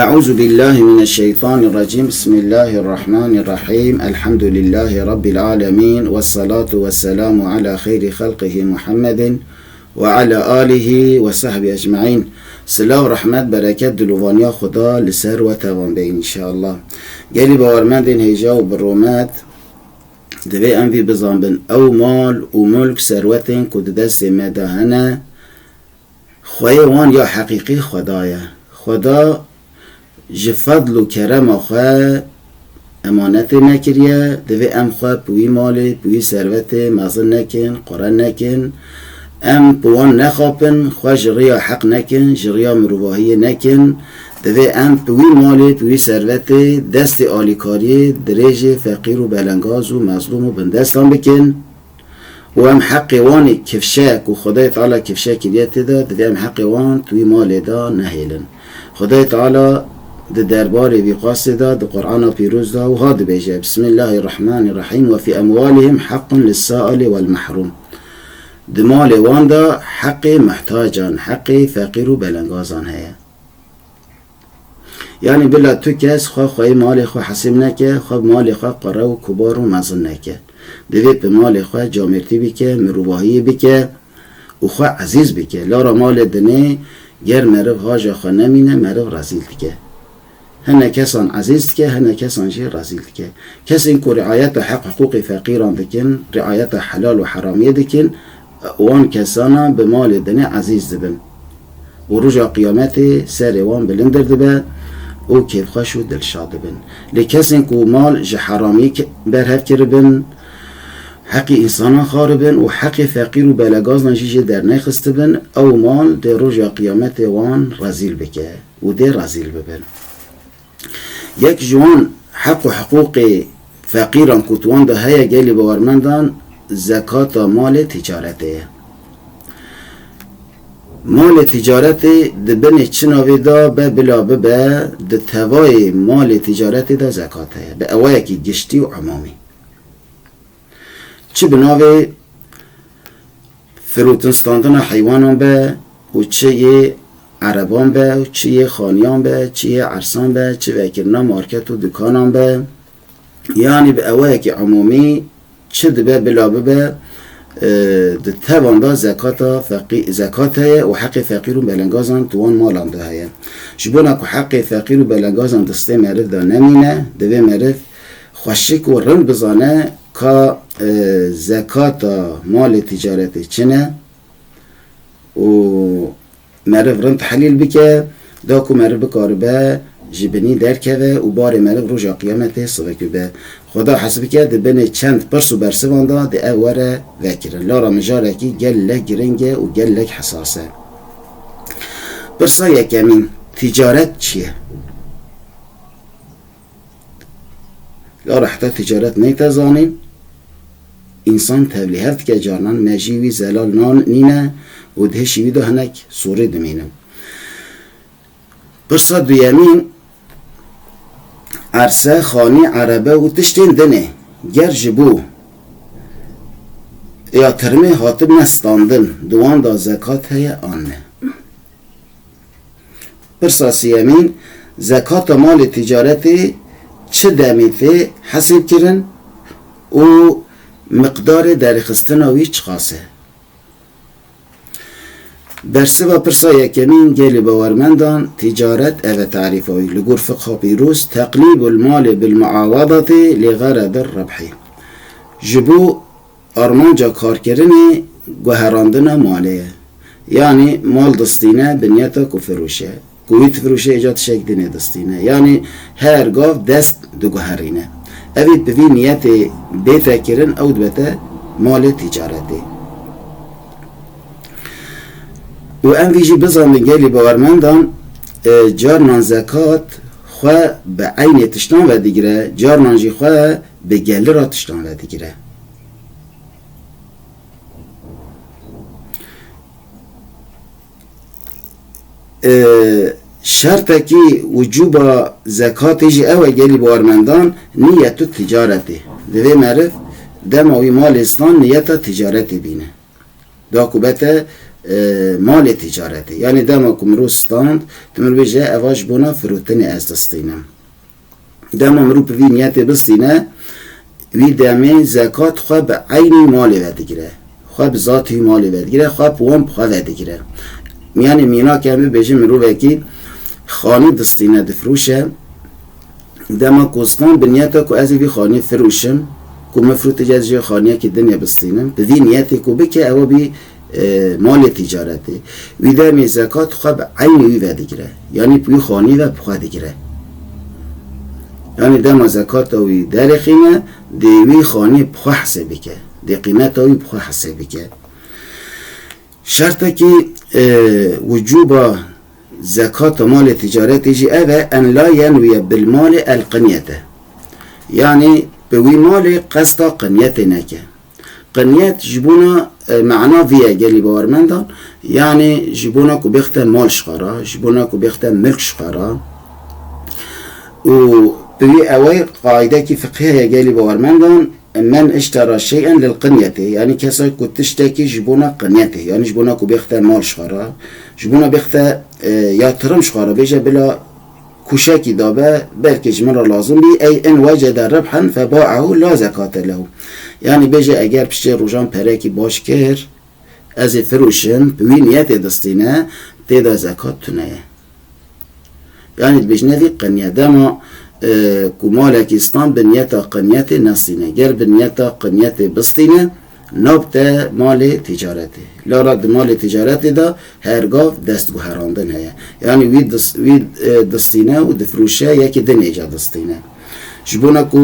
أعوذ بالله من الشيطان الرجيم. بسم الله الرحمن الرحيم. الحمد لله رب العالمين، والصلاة والسلام على خير خلقه محمد وعلى آله وصحبه أجمعين. صلاح و رحمت برکت دلوانیا خدا لسر و توان به انشاءالله. گلی باورمندین هیجا و برومت دوی انوی بزن بن او مال و ملک ثروتین که دست مدهنه خواه وان یا حقیقی خدایه. خدا جفضل و کرم خواه امانت نکریه، دوی ام خواه پوی مال پوی ثروت مغزن نکن قرآن نکن، ام پوان نخواپن خواه جریا حق نکن جریا مروواهی نکن، دوی ام پوی مال پوی ثروت دست آلیکاری دریج فقیر و بلنگاز و مظلوم و بندستان بکن و ام حق وان کفشک و خدای تعالی کفشک کریت دا، دوی ام حق وان توی مال دا نهیلن. خدای تعالی ده دربار ویقاس دا ده قرآن پیروز دا و هاد بیجه بسم الله الرحمن الرحیم و فی اموالهم حق للسائل والمحروم. ده مال وان دا حق محتاجان حق فقیر و بلنگازان هیا. یعنی بلا تو کس خواه مال خواه حسیم نکه، خواه مال خواه قره و کبار و مزن نکه، دوید به مال خواه جامرتی بکه مروباهی بکه و خواه عزیز بکه. لارا مال دنه گر مرو هاجا خواه نمینه مرو رزیل دیگه، هنه کسان عزیز که هنه کسان جه رزیل که. کسی این که رعایت حق حقوق فقیران دکن، رعایت حلال و حرامیه دکن، وان کسانا به مال دنه عزیز دبن و رجا قیامت سر وان بلندر دبن و کیف خوش و دلشاد دبن. لکسی این که مال جه حرامی برهف کربن، حق انسان خاربن و حق فقیر و بلگاز نجیجه در نخست بن، او مال در رجا قیامت وان رزیل بکه و در رزیل ببن. یک جوان حق و حقوق فقیران کتوان ده هیا گلی باورمندان زکات مال تجارته. مال تجارت ده بین چناوی دا به بلا به ده توای مال تجارت دا زکاته به اوایی که گشتی و عمامی. چه بناوی فروتنستاندن حیوانان به و چه عربان به، چه خانیان به، چه عرسان به، چه وکرنا مارکت و دکانان به، یعنی به اوایی که عمومی چه دبه بلا به ده توان دا زکات و حق فقیر و بلنگازان توان مالان ده هیا. شبونا که حق فقیر و بلنگازان دسته مرد دا نمینه، دوی مرد خوشک و رند بزانه که زکات مال تجارت چنه و مرف رند تحلیل بکه دا که مرف بکاربه جبنی درکه و بار مرف رجا قیامت صبح به. خدا حسب که ده بین چند پرس و برسوان دا ده اوره وکرن. لارا مجاره که گلک گرنگه و گلک حساسه. برسا یکمین تجارت چیه؟ لارا حتی تجارت نیتزانیم انسان تبلیغات که جانان مجیوی زلال نان نینه و ده شیوی ده هنک سوره دمینم. برسا دویمین عرصه خانی عربه و تشتین دنه گر جبو یا ترمه حاطب نستاندن دوان دا زکات هیا آنه. برسا سیمین زکات مال تجارتی چه دمیته حسب کرن و مقدار درخستناوی چخاسه. برسه و پرسا یکمین گلی باورمندان تجارت او تعریف هایی لگور فقه پیروز تقلیب المال بالمعاوضت لغرض الربحی جبو ارمانجا کار کردن گوهراندن ماله، یعنی مال دستینه بنیتا کو فروشه کویت فروشه ایجاد شک دینه دستینه، یعنی هر گاف دست دو گوهرینه اوید بوی نیت بیتا کرن او دبتا مال تجارتی. و ام ویجی بزن گلی باورمندان جارنان زکات خواه به عین تشتان و دیگره، جارنان جی خواه به گلی را تشتان و دیگره. شرطه که وجوب زکات جی اوه گلی باورمندان نیت تجارتی دوی معرف دماوی مال اسلام نیت تجارتی بینه دا کبته مال تجارتی. یعنی دما کمرو ستاند تمر بجه اواج بونا فروتنی از دستینم. دما مرو پوی نیت بستینه وی دمه زکات خواه به عینی مالی ودگیره، خواه به ذاتی مالی ودگیره، خواه پوان خواه ودگیره. یعنی مینا که همه بجه مرو وکی خانی دستینه دفروشه دما کوستان بنیتا کو از وی خانی فروشم کو مفروت جزجه خانیه که دنیا بستینم به وی نیتی کو بکه او بی مال تجارتی وی دمی زکات خواه به عینی وی ودگیره، یعنی پوی خانی و بخواه دگیره. یعنی دما زکات وی درخینه دیوی خانی بخواه حسابی که دی قیمت وی بخواه حسابی که. شرطه که وجوب زکات مال تجارتی جی اوه ان لا ینوی بالمال القنیته، یعنی به وی مال قصد قنیت نکه. قنیت جبونا معنا ویه گلی باورمندان، یعنی جبونا کو بخته مال شخارا، جبونا کو بخته ملک شخارا. و بوی اوه قاعده که فقهه گلی باورمندان من اشترى شيئا للقنيته، يعني كسا كنت تشتكي جبونا قنيته، يعني جبونا كو بيختا مال شخارا، جبونا بيختا ياترم شخارا بيجا بلا كوشاكي دابا بلكي جمرا لازم بي اي ان وجد ربحا فباعه لا زكاة له. يعني بيجا اگر بشتي روجان پراكي باش كر از فروشن بوي نيات دستينه تيدا زكاة تنه. يعني بيجنا دي قنية داما کو مالکستان بنیتا قنیت نستینه گر بنیتا قنیت بستینه نابتا مال تجارته لارد مال تجارته دا هرگاه دستگو هراندن هیا، یعنی وی دستینه و دفروشه یکی دن ایجا دستینه جبونا کو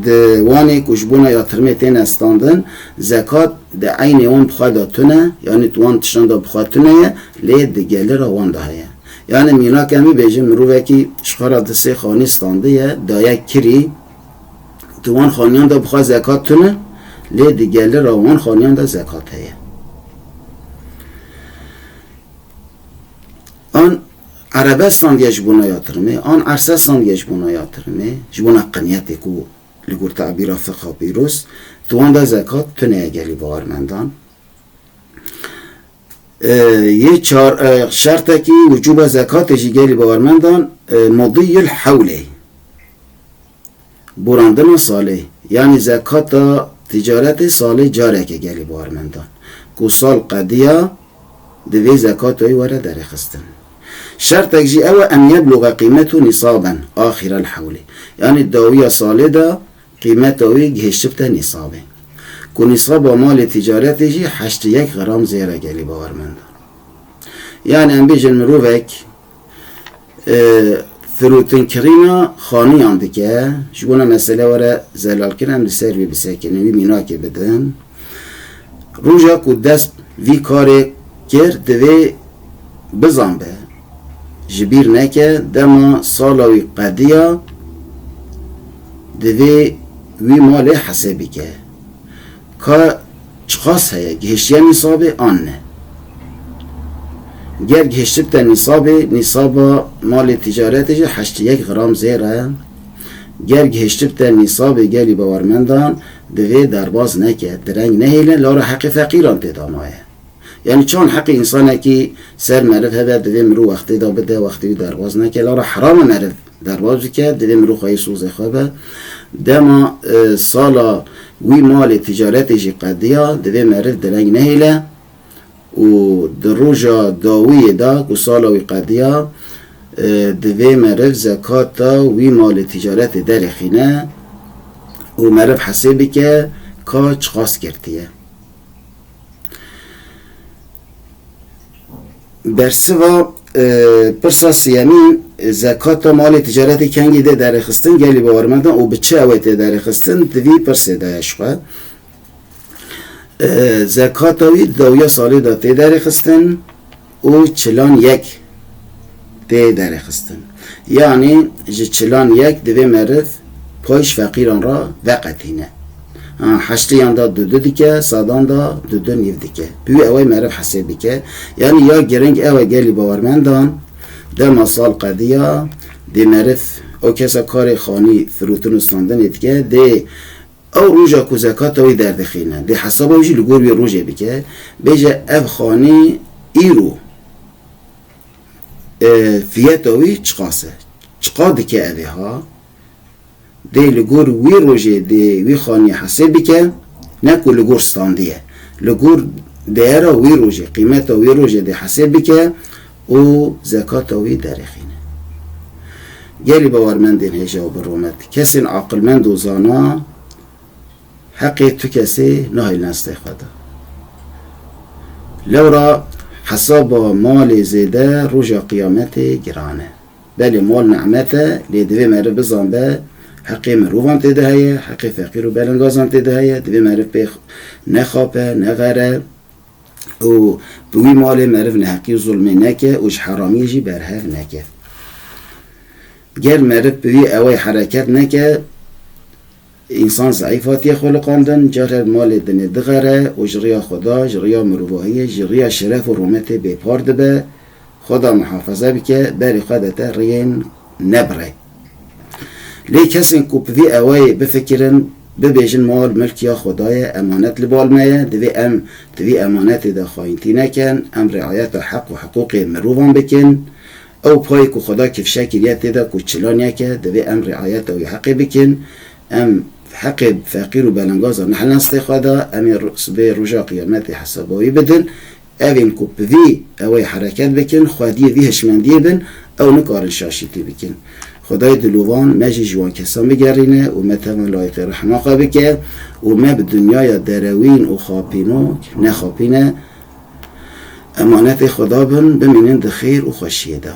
دوانی کو جبونا یاترمه تین استاندن زکات ده عین اون بخواد تونه، یعنی توان تشان دا بخواد تونه لی دگلی را وان ده هیا. یعنی مینا کمی بیجه مروه که شخارا دسته خانی ستانده یه دایه کری دوان خانیان دا بخواه زکات تونه لی دیگلی راوان خانیان دا زکات هیه. آن عربستان دیه جبونا یاترمه، آن عرسستان دیه جبونا یاترمه جبونا قنیتی که لگور تعبیر فقه بیروس دوان دا زکات تونه گلی باورمندان. یه شرطه که وجوب زکات جیگلی باورمندان مضی الحوله براندن ساله، یعنی زکات تجارت ساله جاره که گلی باورمندان کو سال قدیه دوی زکات های وره در خستن. شرطه جی او ان یبلغ قیمتو نصابا آخر الحوله، یعنی داوی ساله دا قیمت های گهشتبت نصابه که نصاب مال تجارتی جی 81 غرام زیره گلی باورمندان. یعنی ام بیجن مروفک فروتن کرینا خانی آنده که شبونا مسئله وره زلال کرن لسر وی بسکنه وی مینا که بدن روژا که دست وی کاره کرد دوی بزن به جبیر نکه دما سالاوی قدیا دوی وی مال حسابی که که چخاص هیا گهشتیا نصابه آن نه گر گهشتبتا نصاب مال تجارتش 81 غرام زیره گر گهشتبتا نصاب گلی باورمندان دوی درباز نکه درنگ نهیله لارا حق فقیران تدامایه. یعنی چون حق انسانه که سر مرد هبه دوی مرو وقتی دا بده وقتی درباز نکه لارا حرام مرد درباز که دوی مرو خواهی سوزه خوابه دما سالا وی مال تجارتش قدیا دوی مرد درنگ نهیله و دروجا داوی دا که سالا وی قدیا دوی مرد زکات وی مال تجارت درخینه و مرد حسابی که چخاص کرتیه. برسوا پرسا سیامین زکات مال تجارتی کنگی ده در خستن گلی باورمندان و به چه اویت در خستن دوی پرسه دایشقه زکات وی دویا سالی دا تی در خستن و چلان یک تی در خستن، یعنی چلان یک دوی مرد پایش فقیران را وقتینه هشتیان دا دو دیگه سادان دا دو نیو دیگه بیوی اوی مرد حسابی که یعنی یا گرنگ اوی گلی باورمندان ده مسال قدیا ده مرد او کسا کار خانی فروتون استاندن دیگه ده او روژا کو زکات اوی دردخینه ده حساب اویجی لگور بی روژه بکه بیجه اف خانی ایرو فیتاوی چقاسه چقا دکه اوه ها دی لگور وی روژه دی وی خانی حسابی که نکو لگور ستاندیه لگور دیره وی روژه قیمت وی روژه دی حسابی که او زکات وی درخینه گلی باورمندین هجا و برومت کسی عاقلمند و زانا حقی تو کسی نهیل نسته خدا لورا حساب مال زیده روژا قیامت گرانه بله مال نعمته لیدوی مرد بزن به حقی مروفان تیده هیه حقی فقیر و بلنگازان تیده هیه دوی مرد به نخاپه نغره و بوی مال مرد نحقی و ظلمه نکه وش حرامی جی برهف نکه گر مرد بوی اوی حرکت نکه انسان ضعیفاتی خلقاندن جاره مال دنه دغره و جریا خدا جریا مروفاهی جریا شرف و رومت بپارد به خدا محافظه بکه بری خودتا رین نبره لی کسی کو بوی اوی بفکرن ببیجن مال ملکیا خدای امانت لبال میه دوی امانت دا خواهینتی نکن ام رعایت حق و حقوق مروفان بکن او پای کو خدا کف شکریت دا کو چلان یکه دوی ام رعایت و حقی بکن ام حق فقیر و بلنگازا نحل نسته خدا ام به رجا قیامت حسابوی بدن اوین کو بوی اوی حرکت بکن خودی وی هشمندی بن او نکارن شاشیتی بکن خدای دلوان مجی جوان کسان بگرینه و متهم لایق رحماقه بکه و ما به دنیای دروین و خاپینو نخاپینه امانت خدا بن بمینن دخیر و خوشیه ده